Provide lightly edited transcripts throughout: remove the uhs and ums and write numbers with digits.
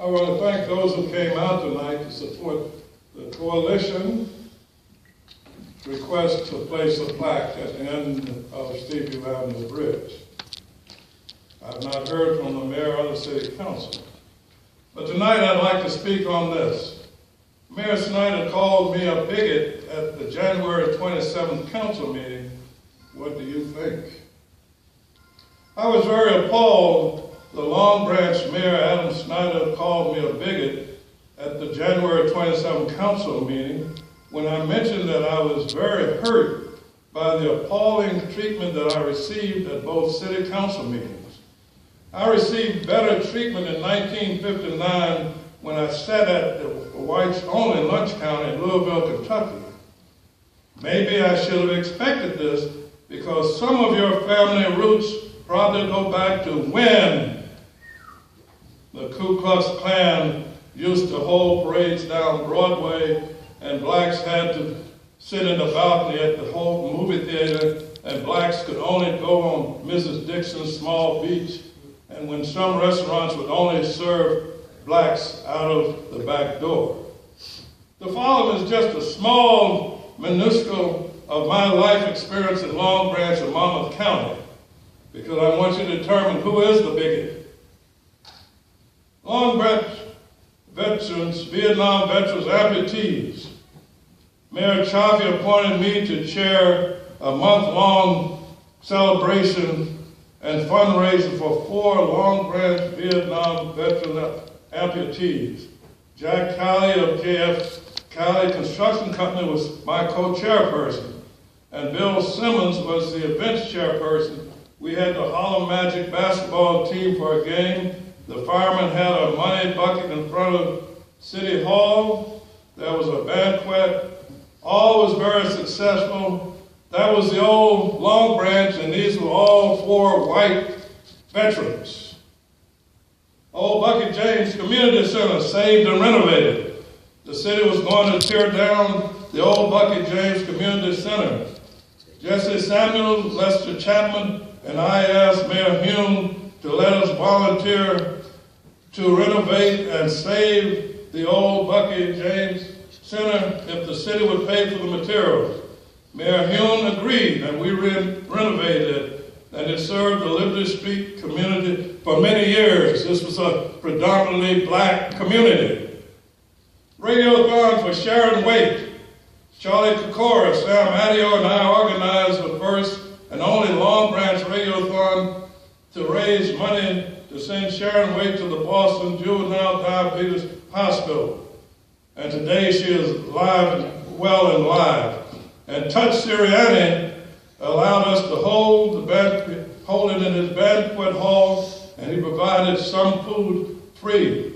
I want to thank those who came out tonight to support the coalition request to place a plaque at the end of Stevie Avenue Bridge. I've not heard from the mayor or the city council. But tonight I'd like to speak on this. Mayor Snyder called me a bigot at the January 27th council meeting. What do you think? I was very appalled. The Long Branch Mayor Adam Snyder called me a bigot at the January 27th council meeting when I mentioned that I was very hurt by the appalling treatment that I received at both city council meetings. I received better treatment in 1959 when I sat at the whites-only lunch counter in Louisville, Kentucky. Maybe I should have expected this because some of your family roots probably go back to when the Ku Klux Klan used to hold parades down Broadway and blacks had to sit in the balcony at the whole movie theater and blacks could only go on Mrs. Dixon's small beach, and when some restaurants would only serve blacks out of the back door. The following is just a small minuscule of my life experience in Long Branch and Monmouth County, because I want you to determine who is the bigot. Long Branch veterans, Vietnam veterans, amputees. Mayor Chaffee appointed me to chair a month-long celebration and fundraiser for 4 Long Branch Vietnam veteran amputees. Jack Calley of J.F. Calley Construction Company was my co-chairperson, and Bill Simmons was the events chairperson. We had the Harlem Magic basketball team for a game. The firemen had a money bucket in front of City Hall. There was a banquet. All was very successful. That was the old Long Branch, and these were all 4 white veterans. Old Bucket James Community Center, saved and renovated. The city was going to tear down the old Bucket James Community Center. Jesse Samuels, Lester Chapman, and I asked Mayor Hume to let us volunteer to renovate and save the old Bucket James Center if the city would pay for the materials. Mayor Hume agreed, and we renovated it, and it served the Liberty Street community for many years. This was a predominantly black community. Radiothon for Sharon Waite. Charlie Kokora, Sam Adio, and I organized the first and only Long Branch Radiothon to raise money to send Sharon Waite to the Boston Juvenile Diabetes Hospital. And today she is well and live. And Touch Sirianni allowed us to hold it in his banquet hall, and he provided some food free.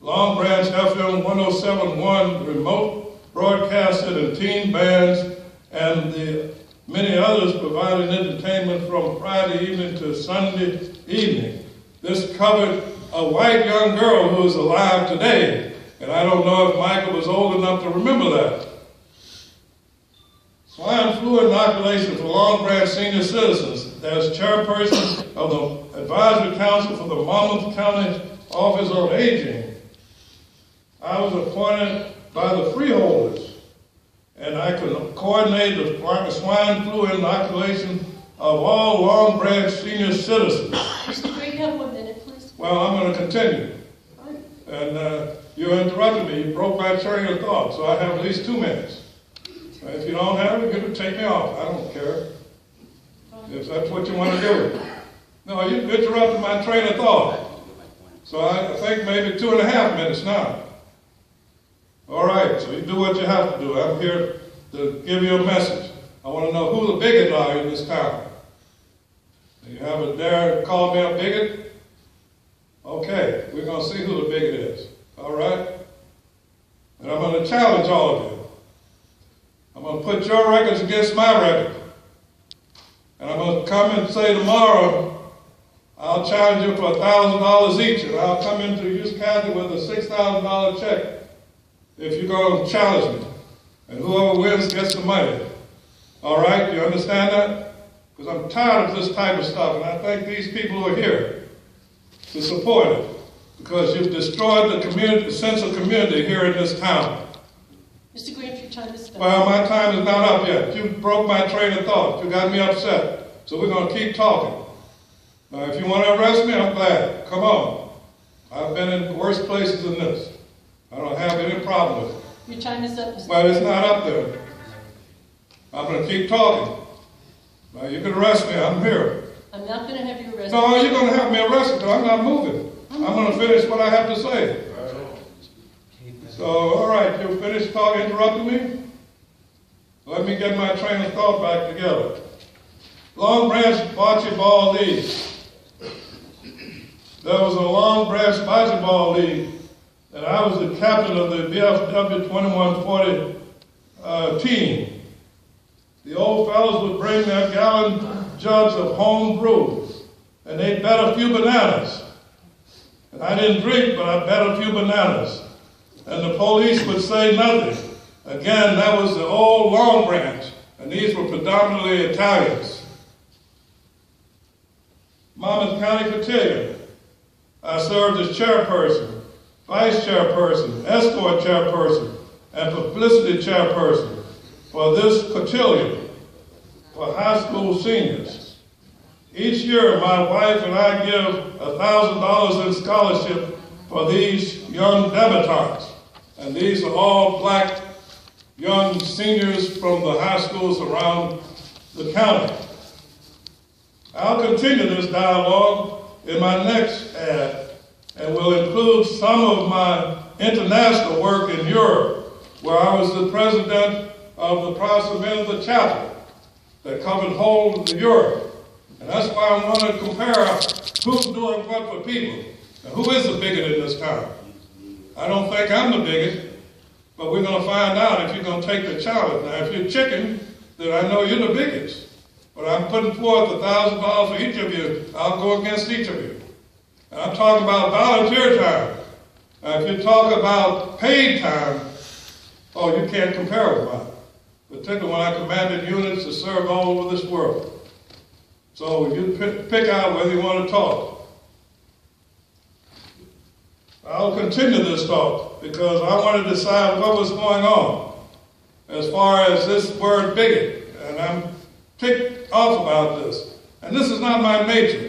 Long Branch FM 107.1 remote broadcasted and teen bands, and the many others provided entertainment from Friday evening to Sunday evening. This covered a white young girl who is alive today, and I don't know if Michael was old enough to remember that. Swine flu inoculation for Long Branch senior citizens. As chairperson of the Advisory Council for the Monmouth County Office on Aging, I was appointed by the freeholders, and I could coordinate the swine flu inoculation of all Long Branch senior citizens. Mr. Green, you have 1 minute, please. Well, I'm going to continue. Fine. And you interrupted me. You broke my train of thought, so I have at least 2 minutes. If you don't have it, you can take me off. I don't care. If that's what you want to do. No, you interrupted my train of thought. So I think maybe 2.5 minutes now. All right, so you do what you have to do. I'm here to give you a message. I want to know who the bigots are in this town. You have a dare to call me a bigot? Okay, we're going to see who the bigot is. All right? And I'm going to challenge all of you. I'm going to put your records against my record. And I'm going to come and say tomorrow, I'll challenge you for $1,000 each, and I'll come into Hughes County with a $6,000 check if you're going to challenge me. And whoever wins gets the money. All right, you understand that? Because I'm tired of this type of stuff, and I think these people are here to support it. because you've destroyed the community, the sense of community here in this town. Mr. Grant, your time is done. Well, my time is not up yet. You broke my train of thought. You got me upset. So we're going to keep talking. Now, if you want to arrest me, I'm glad. Come on. I've been in worse places than this. I don't have any problem with it. Your time is up, Mr. Well, it's not up there. I'm going to keep talking. Well, you can arrest me. I'm here. I'm not going to have you arrested. No, you're going to have me arrested because I'm not moving. I'm going to finish what I have to say. So, all right, you finished talking, interrupting me? Let me get my train of thought back together. Long Branch Bocce Ball League. There was a Long Branch Bocce Ball League, and I was the captain of the BFW 2140 team. The old fellows would bring their gallon jugs of home brew, and they'd bet a few bananas. And I didn't drink, but I bet a few bananas. And the police would say nothing. Again, that was the old Long Branch, and these were predominantly Italians. Monmouth County Cotillion. I served as chairperson, vice chairperson, escort chairperson, and publicity chairperson for this cotillion for high school seniors. Each year, my wife and I give $1,000 in scholarship for these young debutantes. And these are all black young seniors from the high schools around the county. I'll continue this dialogue in my next ad and will include some of my international work in Europe, where I was the president of the Protestant Men of the Chapel that covered whole of Europe. And that's why I want to compare who's doing what for people and who is the bigot in this town. I don't think I'm the bigot, but we're going to find out if you're going to take the challenge. Now, if you're chicken, then I know you're the bigots. But I'm putting forth $1,000 for each of you. I'll go against each of you. And I'm talking about volunteer time. Now, if you talk about paid time, oh, you can't compare with mine. Particularly when I commanded units to serve all over this world. So you pick out whether you want to talk. I'll continue this talk because I want to decide what was going on as far as this word bigot. And I'm ticked off about this. And this is not my nature.